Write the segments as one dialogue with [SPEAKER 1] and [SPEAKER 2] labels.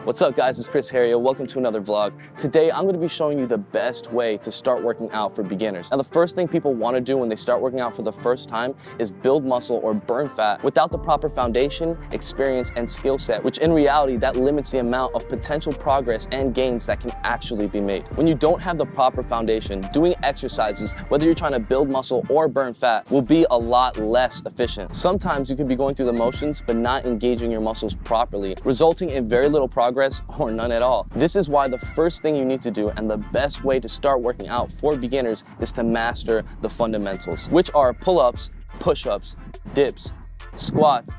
[SPEAKER 1] What's up guys, it's Chris Heria. Welcome to another vlog. Today I'm going to be showing you the best way to start working out for beginners. Now the first thing people want to do when they start working out for the first time is build muscle or burn fat without the proper foundation, experience, and skill set, which in reality that limits the amount of potential progress and gains that can actually be made. When you don't have the proper foundation, doing exercises, whether you're trying to build muscle or burn fat, will be a lot less efficient. Sometimes you could be going through the motions but not engaging your muscles properly, resulting in very little progress or none at all. This is why the first thing you need to do and the best way to start working out for beginners is to master the fundamentals, which are pull-ups, push-ups, dips, squats,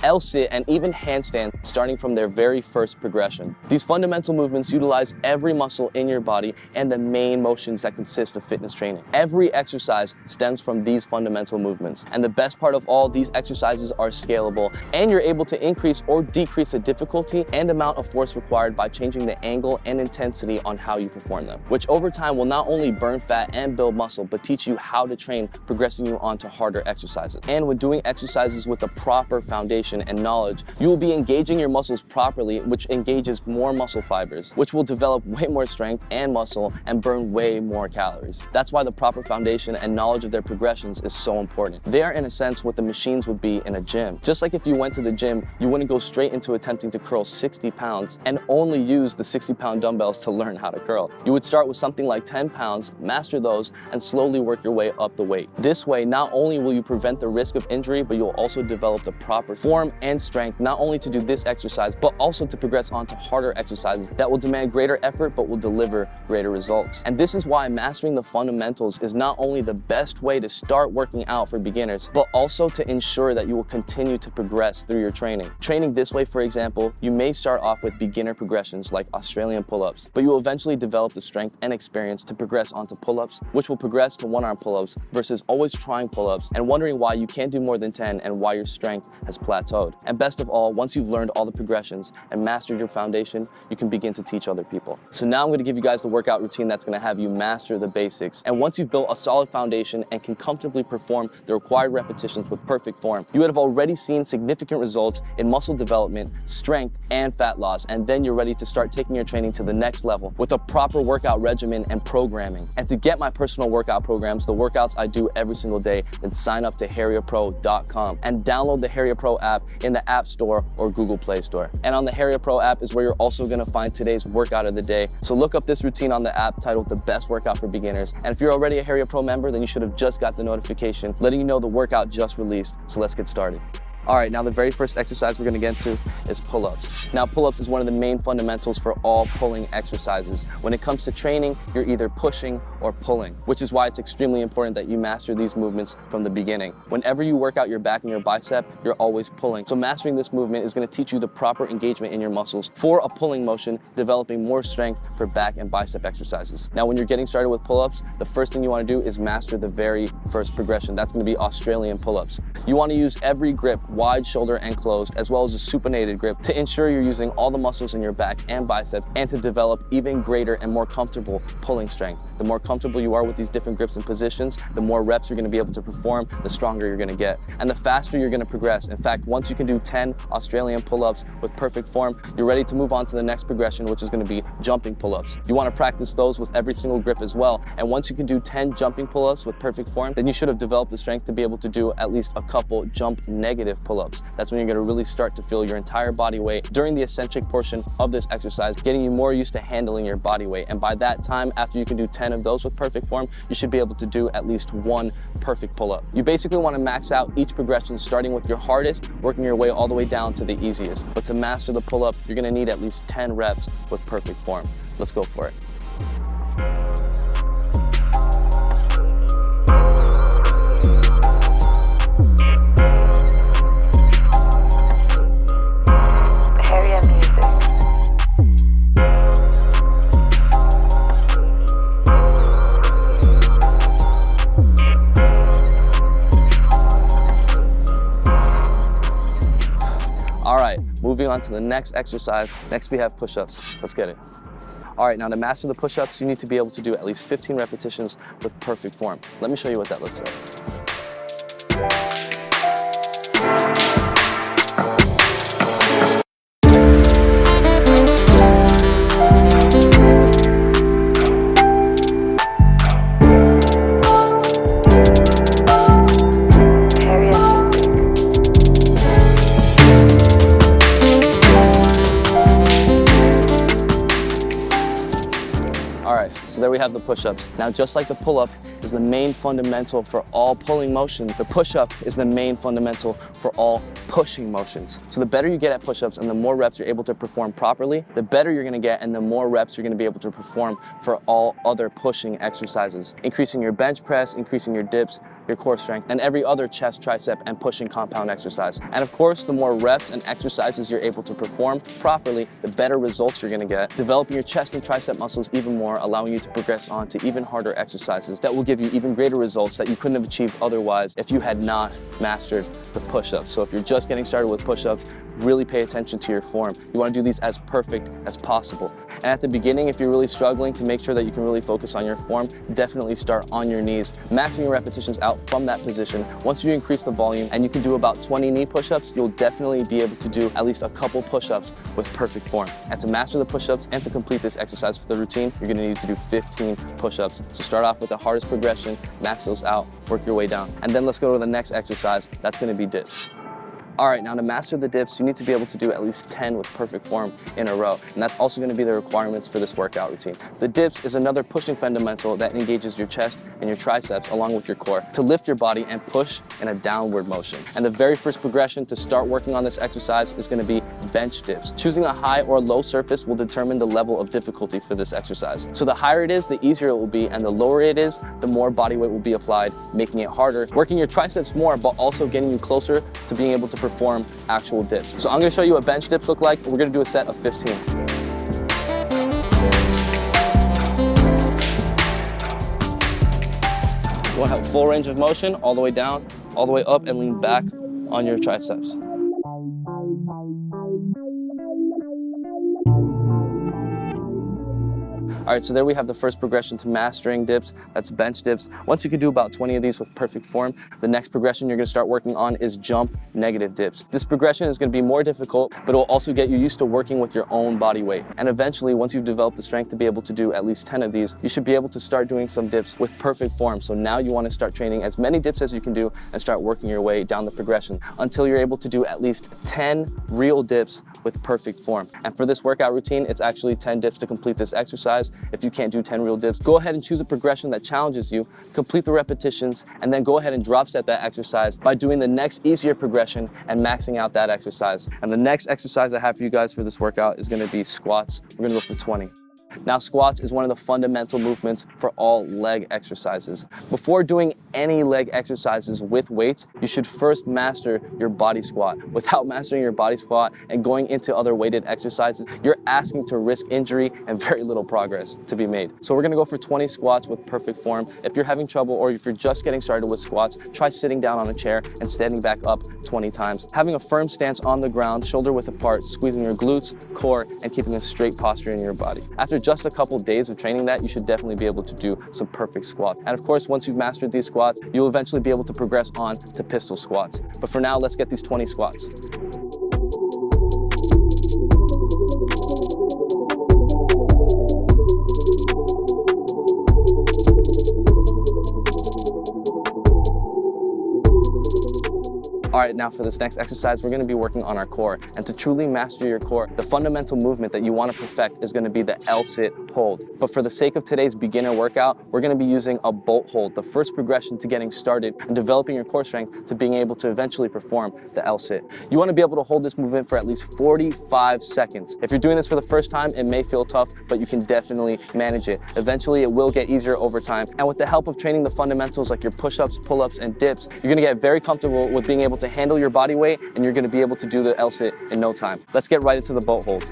[SPEAKER 1] L-sit, and even handstand, starting from their very first progression. These fundamental movements utilize every muscle in your body and the main motions that consist of fitness training. Every exercise stems from these fundamental movements. And the best part of all, these exercises are scalable, and you're able to increase or decrease the difficulty and amount of force required by changing the angle and intensity on how you perform them, which over time will not only burn fat and build muscle, but teach you how to train, progressing you onto harder exercises. And when doing exercises with the proper foundation and knowledge, you will be engaging your muscles properly, which engages more muscle fibers, which will develop way more strength and muscle and burn way more calories. That's why the proper foundation and knowledge of their progressions is so important. They are in a sense what the machines would be in a gym. Just like if you went to the gym, you wouldn't go straight into attempting to curl 60 pounds and only use the 60-pound dumbbells to learn how to curl. You would start with something like 10 pounds, master those, and slowly work your way up the weight. This way, not only will you prevent the risk of injury, but you'll also develop the proper form and strength, not only to do this exercise, but also to progress onto harder exercises that will demand greater effort, but will deliver greater results. And this is why mastering the fundamentals is not only the best way to start working out for beginners, but also to ensure that you will continue to progress through your training. Training this way, for example, you may start off with beginner progressions like Australian pull-ups, but you will eventually develop the strength and experience to progress onto pull-ups, which will progress to one-arm pull-ups versus always trying pull-ups and wondering why you can't do more than 10 and why your strength has plateaued. And best of all, once you've learned all the progressions and mastered your foundation, you can begin to teach other people. So now I'm going to give you guys the workout routine that's going to have you master the basics. And once you've built a solid foundation and can comfortably perform the required repetitions with perfect form, you would have already seen significant results in muscle development, strength, and fat loss. And then you're ready to start taking your training to the next level with a proper workout regimen and programming. And to get my personal workout programs, the workouts I do every single day, then sign up to heriapro.com and download the Heria Pro app in the App Store or Google Play Store. And on the Heria Pro app is where you're also gonna find today's workout of the day. So look up this routine on the app titled The Best Workout for Beginners. And if you're already a Heria Pro member, then you should have just got the notification letting you know the workout just released. So let's get started. All right, now the very first exercise we're gonna get into is pull-ups. Now pull-ups is one of the main fundamentals for all pulling exercises. When it comes to training, you're either pushing or pulling, which is why it's extremely important that you master these movements from the beginning. Whenever you work out your back and your bicep, you're always pulling. So mastering this movement is gonna teach you the proper engagement in your muscles for a pulling motion, developing more strength for back and bicep exercises. Now, when you're getting started with pull-ups, the first thing you wanna do is master the very first progression. That's gonna be Australian pull-ups. You wanna use every grip, wide, shoulder, and closed, as well as a supinated grip to ensure you're using all the muscles in your back and biceps and to develop even greater and more comfortable pulling strength. The more comfortable you are with these different grips and positions, the more reps you're gonna be able to perform, the stronger you're gonna get, and the faster you're gonna progress. In fact, once you can do 10 Australian pull-ups with perfect form, you're ready to move on to the next progression, which is gonna be jumping pull-ups. You wanna practice those with every single grip as well, and once you can do 10 jumping pull-ups with perfect form, then you should have developed the strength to be able to do at least a couple jump negative pull-ups. That's when you're gonna really start to feel your entire body weight during the eccentric portion of this exercise, getting you more used to handling your body weight. And by that time, after you can do 10 of those with perfect form, you should be able to do at least one perfect pull-up. You basically wanna max out each progression, starting with your hardest, working your way all the way down to the easiest. But to master the pull-up, you're gonna need at least 10 reps with perfect form. Let's go for it. All right, moving on to the next exercise. Next we have push-ups. Let's get it. All right, now to master the push-ups, you need to be able to do at least 15 repetitions with perfect form. Let me show you what that looks like. So there we have the push-ups. Now, just like the pull-up is the main fundamental for all pulling motions, the push-up is the main fundamental for all pushing motions. So the better you get at push-ups and the more reps you're able to perform properly, the better you're gonna get and the more reps you're gonna be able to perform for all other pushing exercises, increasing your bench press, increasing your dips, your core strength, and every other chest, tricep, and pushing compound exercise. And of course, the more reps and exercises you're able to perform properly, the better results you're gonna get, developing your chest and tricep muscles even more, allowing you to progress on to even harder exercises that will give you even greater results that you couldn't have achieved otherwise if you had not mastered the push-ups. So if you're just getting started with push-ups, really pay attention to your form. You wanna do these as perfect as possible. And at the beginning, if you're really struggling to make sure that you can really focus on your form, definitely start on your knees, maxing your repetitions out from that position. Once you increase the volume and you can do about 20 knee push-ups, you'll definitely be able to do at least a couple push-ups with perfect form. And to master the push-ups and to complete this exercise for the routine, you're gonna need to do 15 push-ups. So start off with the hardest progression, max those out, work your way down. And then let's go to the next exercise. That's gonna be dips. All right, now to master the dips, you need to be able to do at least 10 with perfect form in a row. And that's also gonna be the requirements for this workout routine. The dips is another pushing fundamental that engages your chest and your triceps along with your core to lift your body and push in a downward motion. And the very first progression to start working on this exercise is gonna be bench dips. Choosing a high or low surface will determine the level of difficulty for this exercise. So the higher it is, the easier it will be, and the lower it is, the more body weight will be applied, making it harder, working your triceps more, but also getting you closer to being able to perform actual dips. So I'm gonna show you what bench dips look like. We're gonna do a set of 15. You wanna have full range of motion, all the way down, all the way up, and lean back on your triceps. All right, so there we have the first progression to mastering dips. That's bench dips. Once you can do about 20 of these with perfect form, the next progression you're gonna start working on is jump negative dips. This progression is gonna be more difficult, but it will also get you used to working with your own body weight. And eventually, once you've developed the strength to be able to do at least 10 of these, you should be able to start doing some dips with perfect form. So now you wanna start training as many dips as you can do and start working your way down the progression until you're able to do at least 10 real dips with perfect form. And for this workout routine, it's actually 10 dips to complete this exercise. If you can't do 10 real dips, go ahead and choose a progression that challenges you, complete the repetitions, and then go ahead and drop set that exercise by doing the next easier progression and maxing out that exercise. And the next exercise I have for you guys for this workout is gonna be squats. We're gonna go for 20. Now, squats is one of the fundamental movements for all leg exercises. Before doing any leg exercises with weights, you should first master your body squat. Without mastering your body squat and going into other weighted exercises, you're asking to risk injury and very little progress to be made. So we're gonna go for 20 squats with perfect form. If you're having trouble or if you're just getting started with squats, try sitting down on a chair and standing back up 20 times. Having a firm stance on the ground, shoulder width apart, squeezing your glutes, core, and keeping a straight posture in your body. After just a couple days of training that, you should definitely be able to do some perfect squats. And of course, once you've mastered these squats, you'll eventually be able to progress on to pistol squats. But for now, let's get these 20 squats. All right, now for this next exercise, we're gonna be working on our core. And to truly master your core, the fundamental movement that you wanna perfect is gonna be the L-sit hold. But for the sake of today's beginner workout, we're gonna be using a bolt hold, the first progression to getting started and developing your core strength to being able to eventually perform the L-sit. You wanna be able to hold this movement for at least 45 seconds. If you're doing this for the first time, it may feel tough, but you can definitely manage it. Eventually, it will get easier over time. And with the help of training the fundamentals like your push-ups, pull-ups, and dips, you're gonna get very comfortable with being able to handle your body weight, and you're gonna be able to do the L-sit in no time. Let's get right into the bolt hold.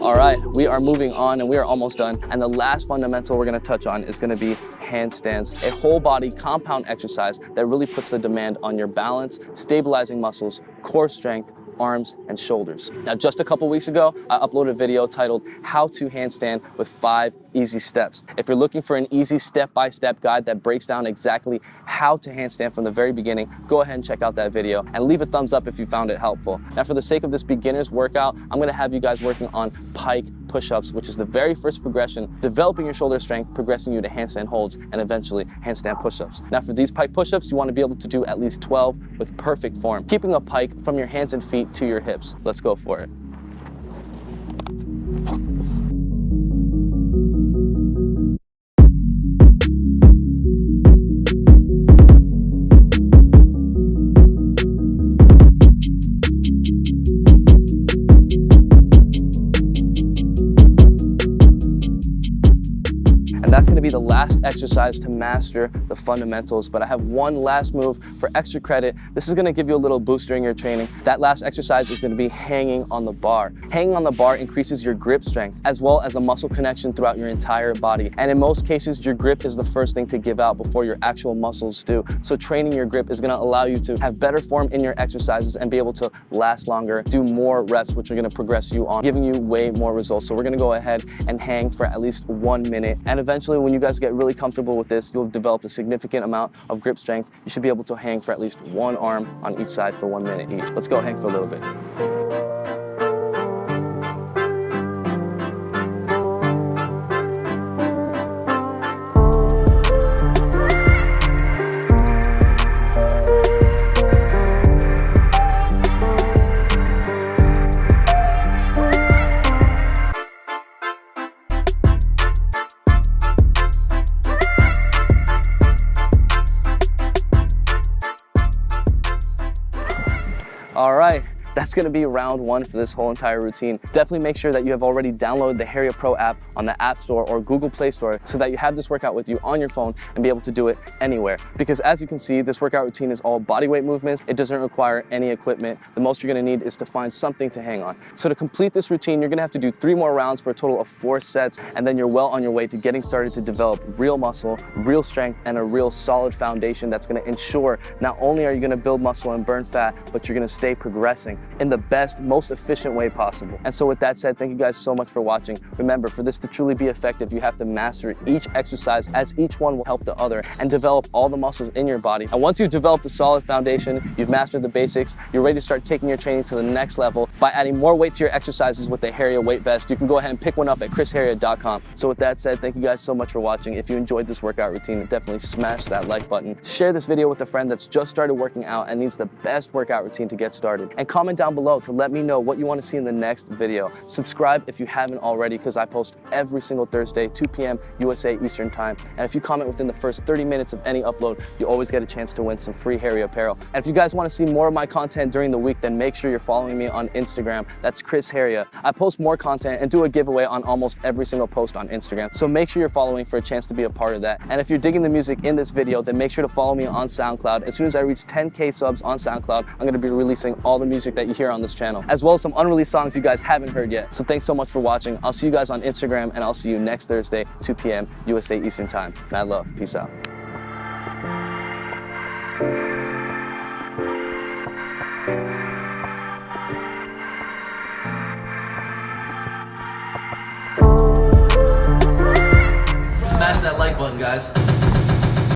[SPEAKER 1] All right, we are moving on and we are almost done. And the last fundamental we're gonna touch on is gonna be handstands, a whole body compound exercise that really puts the demand on your balance, stabilizing muscles, core strength, arms, and shoulders. Now, just a couple weeks ago, I uploaded a video titled How to Handstand with 5 Easy Steps. If you're looking for an easy step-by-step guide that breaks down exactly how to handstand from the very beginning, go ahead and check out that video and leave a thumbs up if you found it helpful. Now, for the sake of this beginner's workout, I'm gonna have you guys working on pike push-ups, which is the very first progression, developing your shoulder strength, progressing you to handstand holds, and eventually handstand push-ups. Now for these pike push-ups, you want to be able to do at least 12 with perfect form, keeping a pike from your hands and feet to your hips. Let's go for it. That's going to be the last exercise to master the fundamentals, but I have one last move for extra credit. This is going to give you a little boost during your training. That last exercise is going to be hanging on the bar. Hanging on the bar increases your grip strength as well as a muscle connection throughout your entire body. And in most cases, your grip is the first thing to give out before your actual muscles do. So training your grip is going to allow you to have better form in your exercises and be able to last longer, do more reps, which are going to progress you on, giving you way more results. So we're going to go ahead and hang for at least 1 minute. And eventually, when you guys get really comfortable with this, you'll have developed a significant amount of grip strength. You should be able to hang for at least one arm on each side for 1 minute each. Let's go hang for a little bit. All right, that's gonna be round one for this whole entire routine. Definitely make sure that you have already downloaded the Heria Pro app on the App Store or Google Play Store so that you have this workout with you on your phone and be able to do it anywhere. Because as you can see, this workout routine is all bodyweight movements. It doesn't require any equipment. The most you're gonna need is to find something to hang on. So to complete this routine, you're gonna have to do 3 more rounds for a total of 4 sets, and then you're well on your way to getting started to develop real muscle, real strength, and a real solid foundation that's gonna ensure not only are you gonna build muscle and burn fat, but you're gonna stay progressing in the best, most efficient way possible. And so with that said, thank you guys so much for watching. Remember, for this to truly be effective, you have to master each exercise as each one will help the other and develop all the muscles in your body. And once you've developed a solid foundation, you've mastered the basics, you're ready to start taking your training to the next level by adding more weight to your exercises with the Heria weight vest. You can go ahead and pick one up at chrisheria.com. So with that said, thank you guys so much for watching. If you enjoyed this workout routine, definitely smash that like button. Share this video with a friend that's just started working out and needs the best workout routine to get started. And comment down below to let me know what you want to see in the next video. Subscribe if you haven't already, because I post every single Thursday, 2 p.m. USA Eastern Time. And if you comment within the first 30 minutes of any upload, you always get a chance to win some free Heria apparel. And if you guys want to see more of my content during the week, then make sure you're following me on Instagram. That's Chris Heria. I post more content and do a giveaway on almost every single post on Instagram. So make sure you're following for a chance to be a part of that. And if you're digging the music in this video, then make sure to follow me on SoundCloud. As soon as I reach 10K subs on SoundCloud, I'm going to be releasing all the music that you hear on this channel, as well as some unreleased songs you guys haven't heard yet. So thanks so much for watching. I'll see you guys on Instagram, and I'll see you next Thursday, 2 p.m. USA Eastern Time. Mad love. Peace out. Smash that like button, guys.